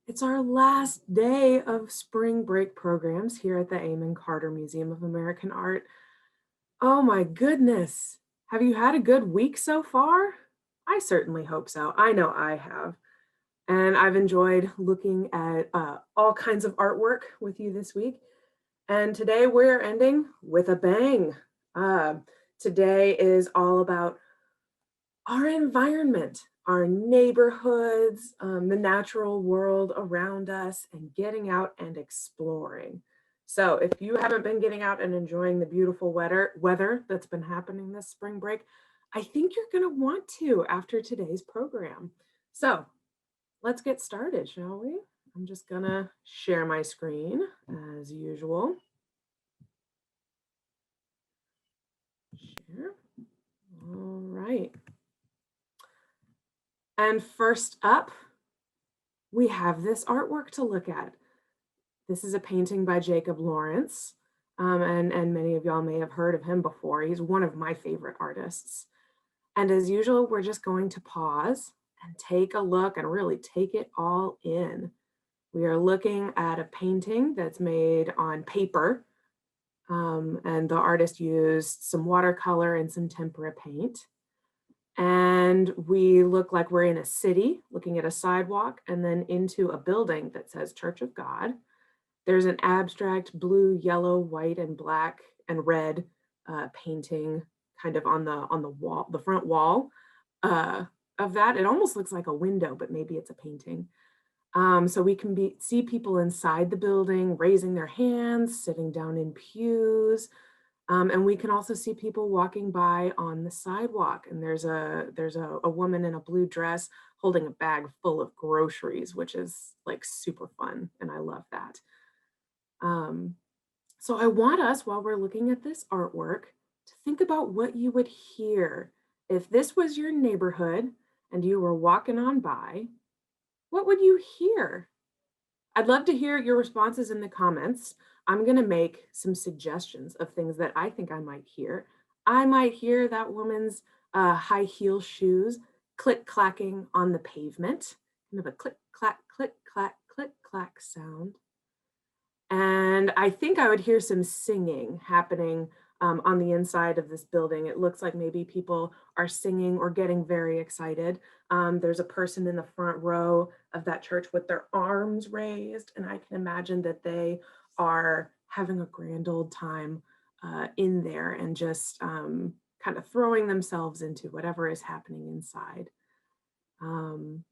It's our last day of spring break programs here at the Amon Carter Museum of American Art. Oh my goodness. Have you had a good week so far? I certainly hope so. I know I have. And I've enjoyed looking at all kinds of artwork with you this week. And today we're ending with a bang. Uh, Today is all about our environment, our neighborhoods, the natural world around us, and getting out and exploring. So, if you haven't been getting out and enjoying the beautiful weather that's been happening this spring break, I think you're going to want to after today's program. So, let's get started, shall we? I'm just going to share my screen as usual. Share. All right. And first up, we have this artwork to look at. This is a painting by Jacob Lawrence, and many of y'all may have heard of him before. He's one of my favorite artists. And as usual, we're just going to pause and take a look and really take it all in. We are looking at a painting that's made on paper, and the artist used some watercolor and some tempera paint. And we look like we're in a city, looking at a sidewalk, and then into a building that says Church of God. There's an abstract blue, yellow, white, and black and red painting kind of on the wall, the front wall uh, of that. It almost looks like a window, but maybe it's a painting. So we can see people inside the building raising their hands, sitting down in pews, and we can also see people walking by on the sidewalk. And there's a woman in a blue dress holding a bag full of groceries, which is like super fun, and I love that. Um, so I want us, while we're looking at this artwork, to think about what you would hear if this was your neighborhood and you were walking on by. What would you hear? I'd love to hear your responses in the comments. I'm going to make some suggestions of things that I think I might hear. I might hear that woman's high heel shoes click clacking on the pavement, kind of a click clack sound. And I think I would hear some singing happening on the inside of this building. It looks like maybe people are singing or getting very excited. There's a person in the front row of that church with their arms raised, and I can imagine that they are having a grand old time in there and just kind of throwing themselves into whatever is happening inside.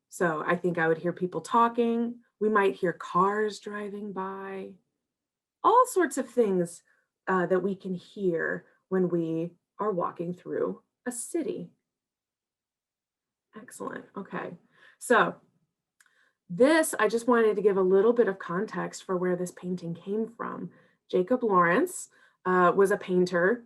So I think I would hear people talking. We might hear cars driving by, all sorts of things that we can hear when we are walking through a city. Excellent. Okay. So I just wanted to give a little bit of context for where this painting came from. Jacob Lawrence was a painter,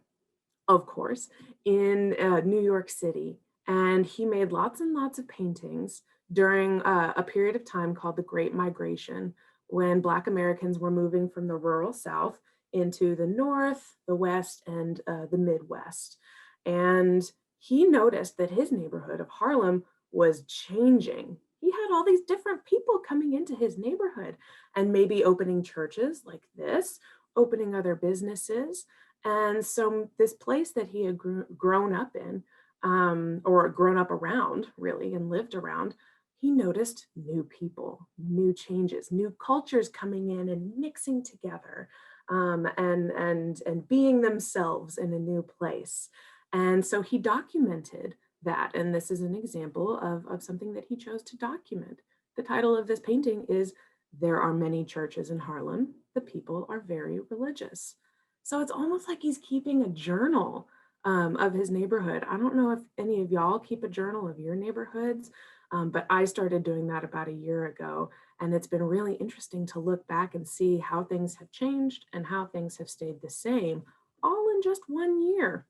of course, in New York City, and he made lots and lots of paintings during a period of time called the Great Migration, when Black Americans were moving from the rural South into the North, the West, and the Midwest. And he noticed that his neighborhood of Harlem was changing. He had all these different people coming into his neighborhood and maybe opening churches like this, opening other businesses. And so, this place that he had grown up in, or grown up around, really, and lived around, he noticed new people, new changes, new cultures coming in and mixing together, and being themselves in a new place. And so he documented that. And this is an example of something that he chose to document. The title of this painting is "There Are Many Churches in Harlem. The People Are Very Religious." So it's almost like he's keeping a journal of his neighborhood. I don't know if any of y'all keep a journal of your neighborhoods, but I started doing that about a year ago. And it's been really interesting to look back and see how things have changed and how things have stayed the same, all in just 1 year.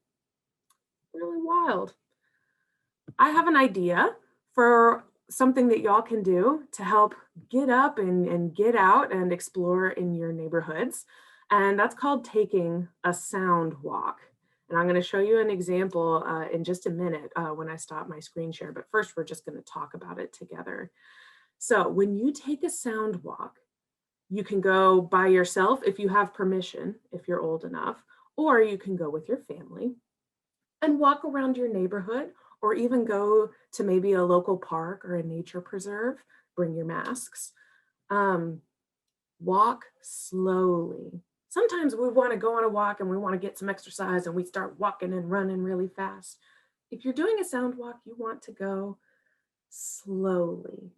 Really wild. I have an idea for something that y'all can do to help get up and get out and explore in your neighborhoods. And that's called taking a sound walk. And I'm going to show you an example in just a minute when I stop my screen share. But first, we're just going to talk about it together. So when you take a sound walk, you can go by yourself if you have permission, if you're old enough, or you can go with your family and walk around your neighborhood or even go to maybe a local park or a nature preserve. Bring your masks. Um, Walk slowly. Sometimes we want to go on a walk and we want to get some exercise and we start walking and running really fast. If you're doing a sound walk, you want to go slowly.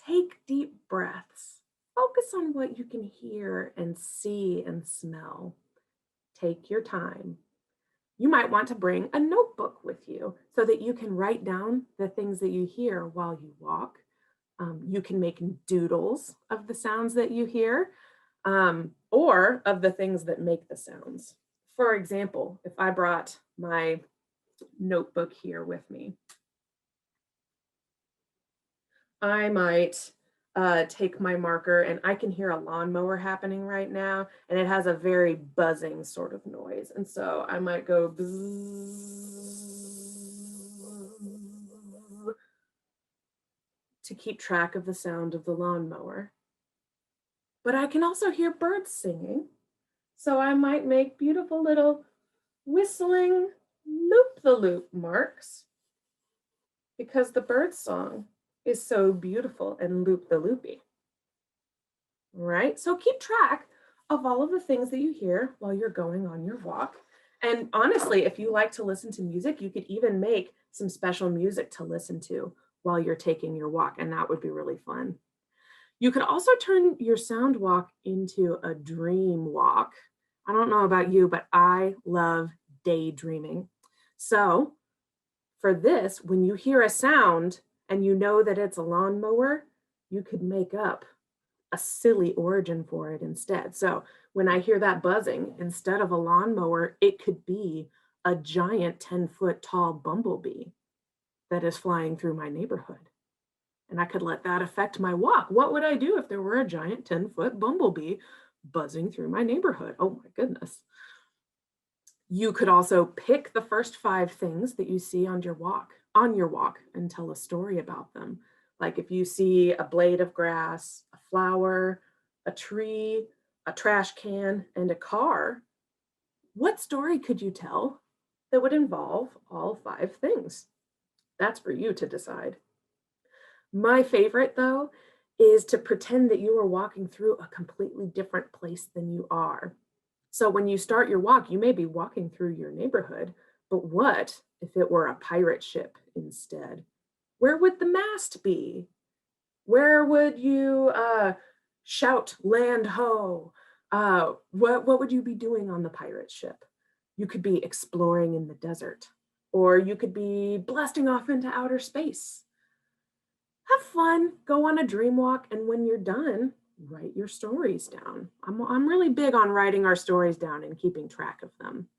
Take deep breaths. Focus on what you can hear and see and smell. Take your time. You might want to bring a notebook with you so that you can write down the things that you hear while you walk. You can make doodles of the sounds that you hear or of the things that make the sounds. For example, if I brought my notebook here with me, I might take my marker and I can hear a lawnmower happening right now, and it has a very buzzing sort of noise. And so I might go bzzz to keep track of the sound of the lawnmower. But I can also hear birds singing. So I might make beautiful little whistling loop the loop marks because the bird song is so beautiful and loop the loopy. Right? So keep track of all of the things that you hear while you're going on your walk. And honestly, if you like to listen to music, you could even make some special music to listen to while you're taking your walk, and that would be really fun. You could also turn your sound walk into a dream walk. I don't know about you, but I love daydreaming. So for this, when you hear a sound and you know that it's a lawnmower, you could make up a silly origin for it instead. So when I hear that buzzing, instead of a lawnmower, it could be a giant 10-foot tall bumblebee that is flying through my neighborhood. And I could let that affect my walk. What would I do if there were a giant 10-foot bumblebee buzzing through my neighborhood? Oh my goodness. You could also pick the first 5 things that you see on your walk and tell a story about them. Like if you see a blade of grass, a flower, a tree, a trash can, and a car, what story could you tell that would involve all 5 things? That's for you to decide. My favorite, though, is to pretend that you are walking through a completely different place than you are. So when you start your walk, you may be walking through your neighborhood, but what if it were a pirate ship instead? Where would the mast be? Where would you shout land ho? What would you be doing on the pirate ship? You could be exploring in the desert, or you could be blasting off into outer space. Have fun, go on a dream walk, and when you're done, write your stories down. I'm really big on writing our stories down and keeping track of them.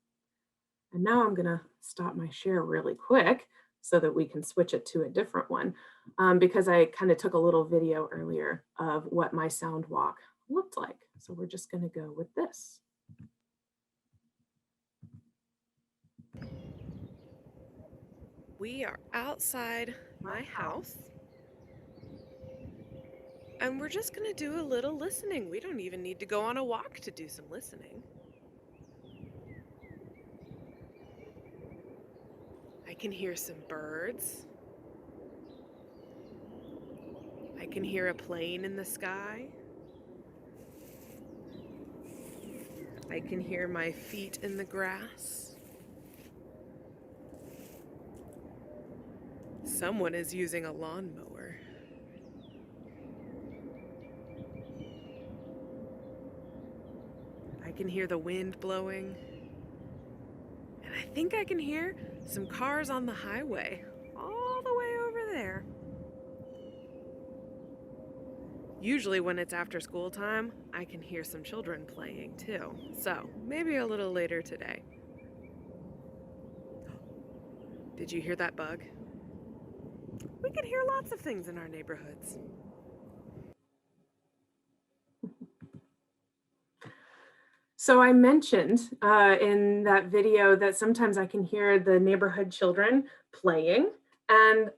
And now I'm gonna stop my share really quick so that we can switch it to a different one because I kind of took a little video earlier of what my sound walk looked like. So we're just gonna go with this. We are outside my house and we're just gonna do a little listening. We don't even need to go on a walk to do some listening. I can hear some birds. I can hear a plane in the sky. I can hear my feet in the grass. Someone is using a lawnmower. I can hear the wind blowing. And I think I can hear some cars on the highway, all the way over there. Usually when it's after school time, I can hear some children playing too. So maybe a little later today. Did you hear that bug? We can hear lots of things in our neighborhoods. So I mentioned in that video that sometimes I can hear the neighborhood children playing, and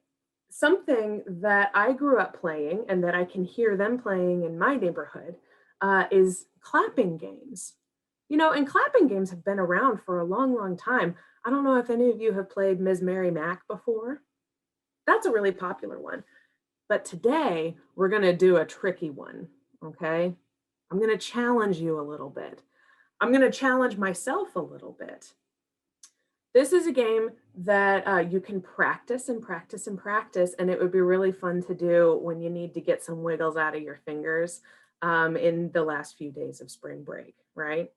something that I grew up playing and that I can hear them playing in my neighborhood is clapping games. You know, and clapping games have been around for a long, long time. I don't know if any of you have played Ms. Mary Mac before. That's a really popular one. But today we're going to do a tricky one. Okay. I'm going to challenge you a little bit. I'm going to challenge myself a little bit. This is a game that you can practice and practice and practice, and it would be really fun to do when you need to get some wiggles out of your fingers in the last few days of spring break, right?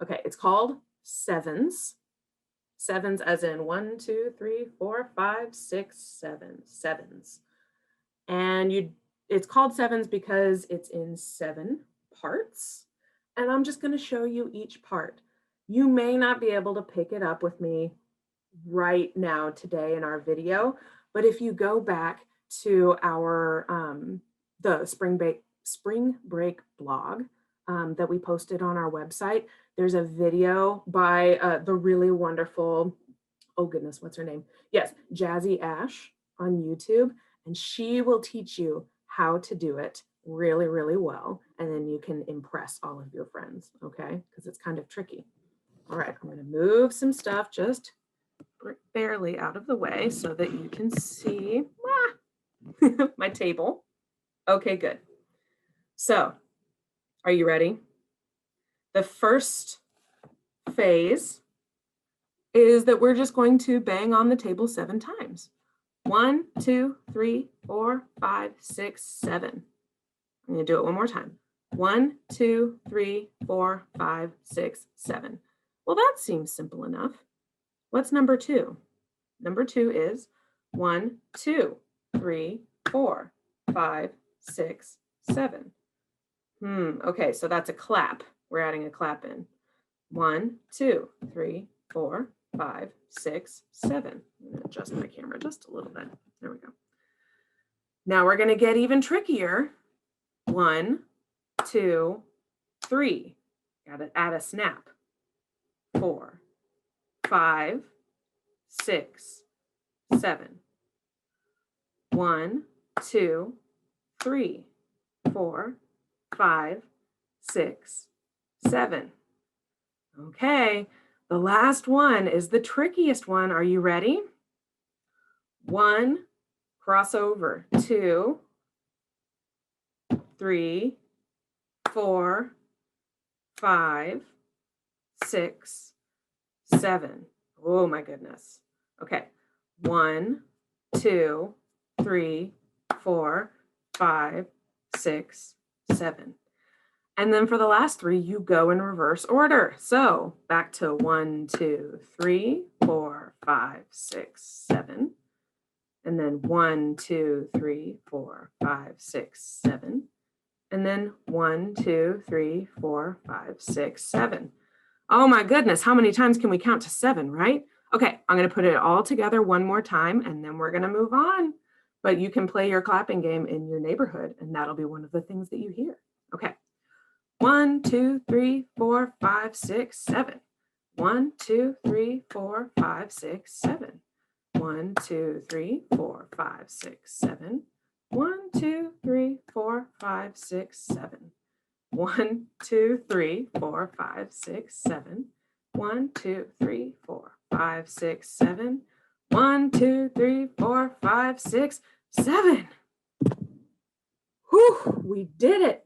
Okay, it's called sevens. Sevens as in 1, 2, 3, 4, 5, 6, 7, sevens. And it's called sevens because it's in 7 parts. And I'm just going to show you each part. You may not be able to pick it up with me right now today in our video, but if you go back to our the spring break blog that we posted on our website, there's a video by the really wonderful, oh goodness, what's her name? Yes, Jazzy Ash on YouTube, and she will teach you how to do it really, really well, and then you can impress all of your friends, okay? Because it's kind of tricky. All right, I'm going to move some stuff just barely out of the way so that you can see my table. Okay, good. So, are you ready? The first phase is that we're just going to bang on the table 7 times. 1, 2, 3, 4, 5, 6, 7. I'm going to do it one more time. 1, 2, 3, 4, 5, 6, 7. Well, that seems simple enough. What's number 2? Number 2 is 1, 2, 3, 4, 5, 6, 7. Okay, so that's a clap. We're adding a clap in. 1, 2, 3, 4, 5, 6, 7. I'm going to adjust my camera just a little bit. There we go. Now we're going to get even trickier. 1, 2, 3. Got to add a snap. 4, 5, 6, 7. 1, 2, 3, 4, 5, 6, 7. Okay, the last one is the trickiest one. Are you ready? 1, cross over. 2, 3, 4, 5, 6, 7. Oh my goodness. Okay, 1, 2, 3, 4, 5, 6, 7. And then for the last 3, you go in reverse order. So back to 1, 2, 3, 4, 5, 6, 7. And then 1, 2, 3, 4, 5, 6, 7. And then 1, 2, 3, 4, 5, 6, 7. Oh my goodness, how many times can we count to 7, right? Okay, I'm going to put it all together one more time and then we're going to move on. But you can play your clapping game in your neighborhood and that'll be one of the things that you hear. Okay. 1, 2, 3, 4, 5, 6, 7. 1, 2, 3, 4, 5, 6, 7. 1, 2, 3, 4, 5, 6, 7. 1, 2, 3, 4, 5, 6, 7. 1, 2, 3, 4, 5, 6, 7. 1, 2, 3, 4, 5, 6, 7. 1, 2, 3, 4, 5, 6, 7. Whew, we did it.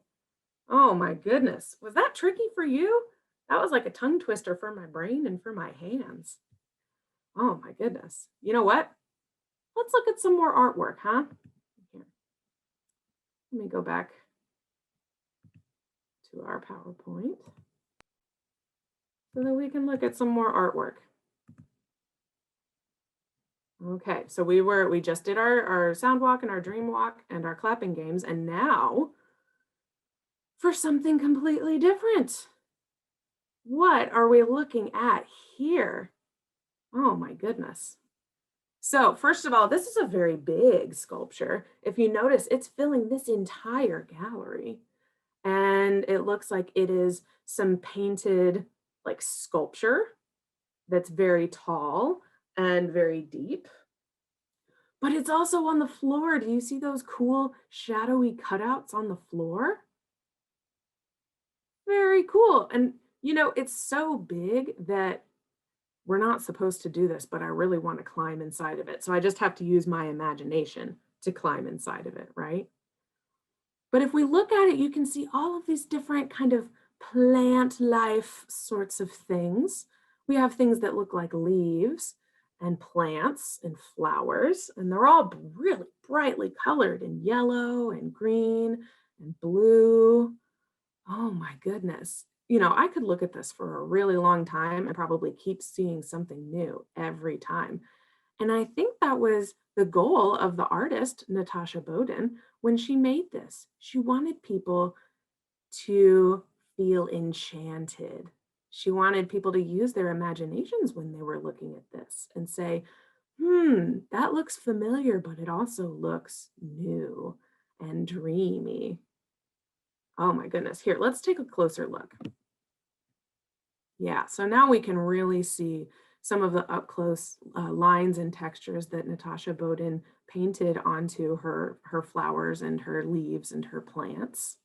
Oh my goodness. Was that tricky for you? That was like a tongue twister for my brain and for my hands. Oh my goodness. You know what? Let's look at some more artwork, huh? Here. Let me go back to our PowerPoint so that we can look at some more artwork. Okay, so we just did our sound walk and our dream walk and our clapping games, and now for something completely different. What are we looking at here? Oh my goodness. So first of all, this is a very big sculpture. If you notice, it's filling this entire gallery. And it looks like it is some painted like sculpture that's very tall and very deep. but it's also on the floor. Do you see those cool shadowy cutouts on the floor? Very cool. And you know, it's so big that we're not supposed to do this, but I really want to climb inside of it. So I just have to use my imagination to climb inside of it, right? But if we look at it, you can see all of these different kind of plant life sorts of things. We have things that look like leaves and plants and flowers, and they're all really brightly colored in yellow and green and blue. Oh my goodness. You know, I could look at this for a really long time and probably keep seeing something new every time. And I think that was the goal of the artist, Natasha Bodin, when she made this. She wanted people to feel enchanted. She wanted people to use their imaginations when they were looking at this and say, that looks familiar, but it also looks new and dreamy. Oh my goodness. Here, let's take a closer look. Yeah, so now we can really see some of the up close lines and textures that Natasha Bodin painted onto her flowers and her leaves and her plants.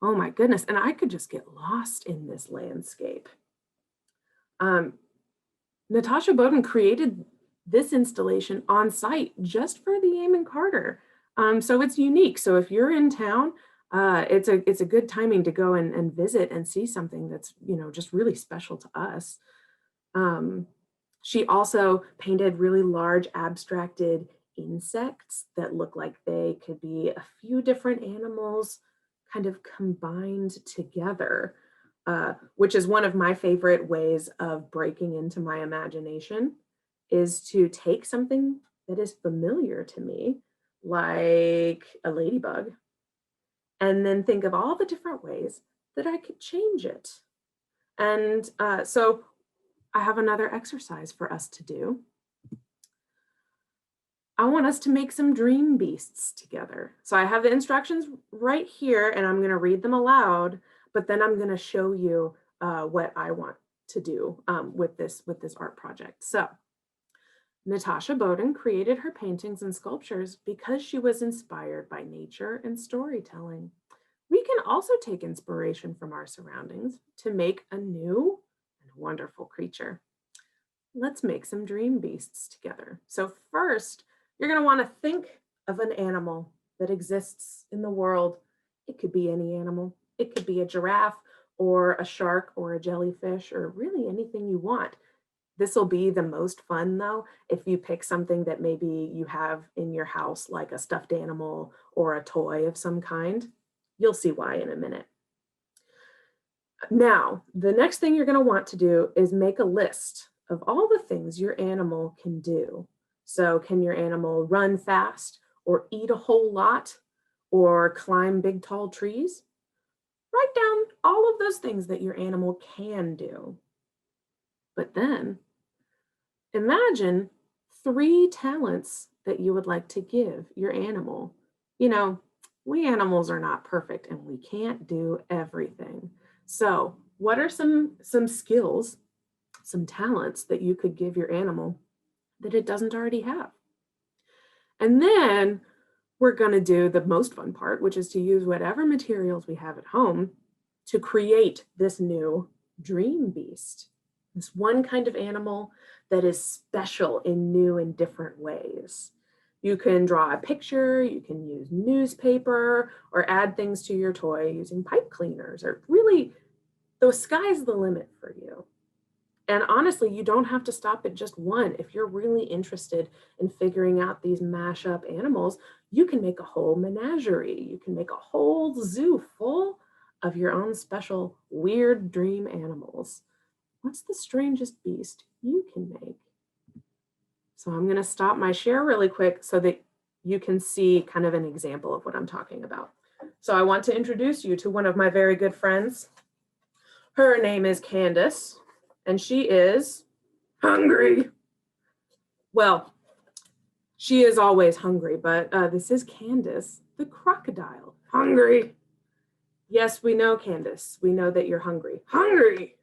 Oh my goodness, and I could just get lost in this landscape. Um, Natasha Bodin created this installation on site just for the Eamon Carter. So it's unique. So if you're in town, it's a good timing to go and visit and see something that's, you know, just really special to us. Um, she also painted really large abstracted insects that look like they could be a few different animals kind of combined together, which is one of my favorite ways of breaking into my imagination, is to take something that is familiar to me, like a ladybug, and then think of all the different ways that I could change it. And so I have another exercise for us to do. I want us to make some dream beasts together. So I have the instructions right here and I'm gonna read them aloud, but then I'm gonna show you what I want to do with this art project. So Natasha Bodin created her paintings and sculptures because she was inspired by nature and storytelling. We can also take inspiration from our surroundings to make a new and wonderful creature. Let's make some dream beasts together. So first, you're going to want to think of an animal that exists in the world. It could be any animal. It could be a giraffe or a shark or a jellyfish or really anything you want. This will be the most fun though if you pick something that maybe you have in your house, like a stuffed animal or a toy of some kind. You'll see why in a minute. Now, the next thing you're going to want to do is make a list of all the things your animal can do. So, can your animal run fast or eat a whole lot or climb big tall trees? Write down all of those things that your animal can do. But then imagine 3 talents that you would like to give your animal. You know, we animals are not perfect and we can't do everything. So, what are some skills, some talents that you could give your animal that it doesn't already have? And then we're going to do the most fun part, which is to use whatever materials we have at home to create this new dream beast. This one kind of animal that is special in new and different ways. You can draw a picture, you can use newspaper, or add things to your toy using pipe cleaners, or really, the sky's the limit for you. And honestly, you don't have to stop at just one. If you're really interested in figuring out these mashup animals, you can make a whole menagerie. You can make a whole zoo full of your own special weird dream animals. What's the strangest beast you can make? So I'm going to stop my share really quick so that you can see kind of an example of what I'm talking about. So I want to introduce you to one of my very good friends. Her name is Candace, and she is hungry. Well, she is always hungry, but this is Candace, the crocodile. Hungry. Yes, we know, Candace. We know that you're hungry. Hungry.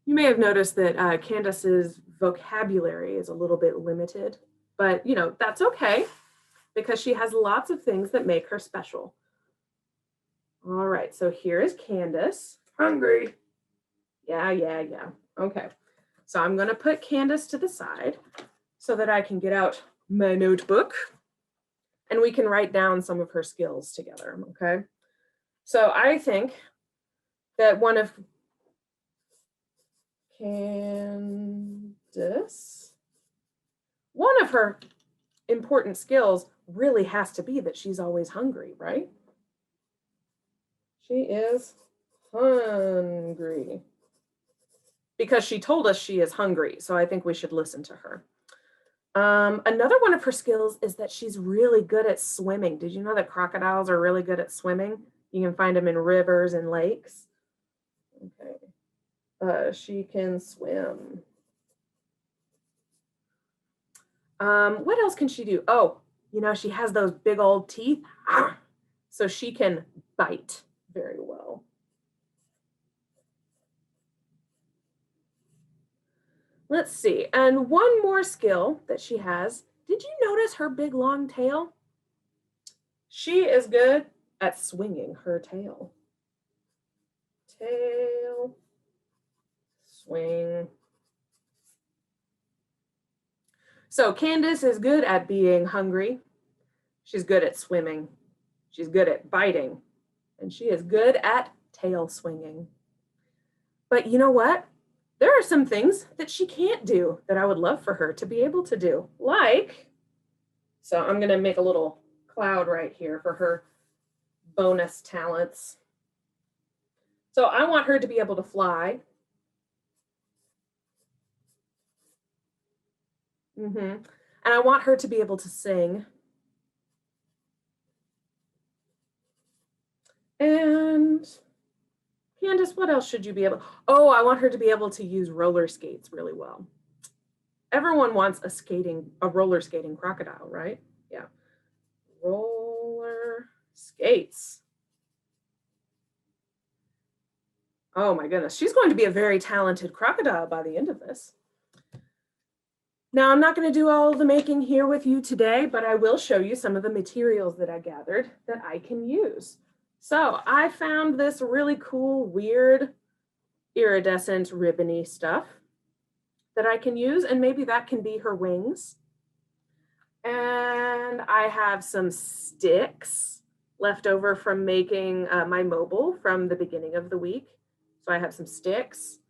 You may have noticed that Candace's vocabulary is a little bit limited, but you know, that's okay because she has lots of things that make her special. All right, so here is Candace. Hungry. Yeah. Okay, so I'm gonna put Candace to the side so that I can get out my notebook and we can write down some of her skills together, okay? So I think that one of her important skills really has to be that she's always hungry, right? She is hungry because she told us she is hungry. So I think we should listen to her. Another one of her skills is that she's really good at swimming. Did you know that crocodiles are really good at swimming? You can find them in rivers and lakes. Okay. She can swim. What else can she do? Oh, you know, she has those big old teeth. So she can bite very well. Let's see. And one more skill that she has. Did you notice her big long tail? She is good at swinging her tail. Tail, swing. So Candace is good at being hungry. She's good at swimming. She's good at biting. And she is good at tail swinging. But you know what? There are some things that she can't do that I would love for her to be able to do. Like, so I'm going to make a little cloud right here for her bonus talents. So I want her to be able to fly. And I want her to be able to sing. And Candace, what else should you be able? Oh, I want her to be able to use roller skates really well. Everyone wants a roller skating crocodile, right? Yeah. Roller skates. Oh my goodness, she's going to be a very talented crocodile by the end of this. Now, I'm not going to do all of the making here with you today, but I will show you some of the materials that I gathered that I can use. So I found this really cool, weird, iridescent, ribbony stuff that I can use, and maybe that can be her wings. And I have some sticks left over from making my mobile from the beginning of the week. So I have some sticks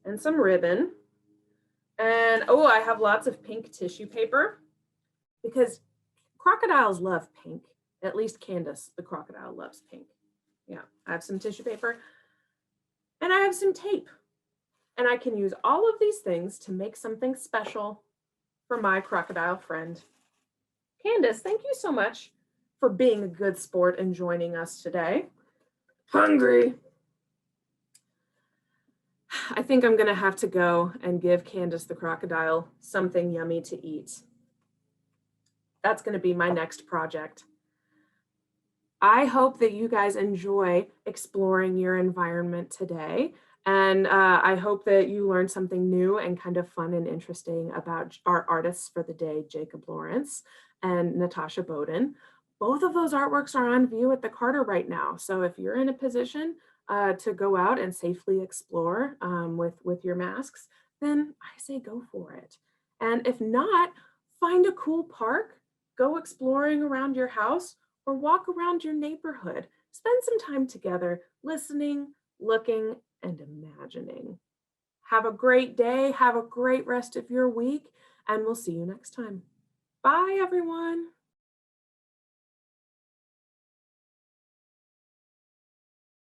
and some ribbon. And oh, I have lots of pink tissue paper because crocodiles love pink. At least Candace, the crocodile, loves pink. Yeah, I have some tissue paper and I have some tape. And I can use all of these things to make something special for my crocodile friend. Candace, thank you so much for being a good sport and joining us today. Hungry. I think I'm going to have to go and give Candace the crocodile something yummy to eat. That's going to be my next project. I hope that you guys enjoy exploring your environment today. And I hope that you learned something new and kind of fun and interesting about our artists for the day, Jacob Lawrence and Natasha Bowden. Both of those artworks are on view at the Carter right now. So if you're in a position to go out and safely explore with your masks, then I say go for it. And if not, find a cool park, go exploring around your house, or walk around your neighborhood. Spend some time together, listening, looking, and imagining. Have a great day. Have a great rest of your week, and we'll see you next time. Bye, everyone.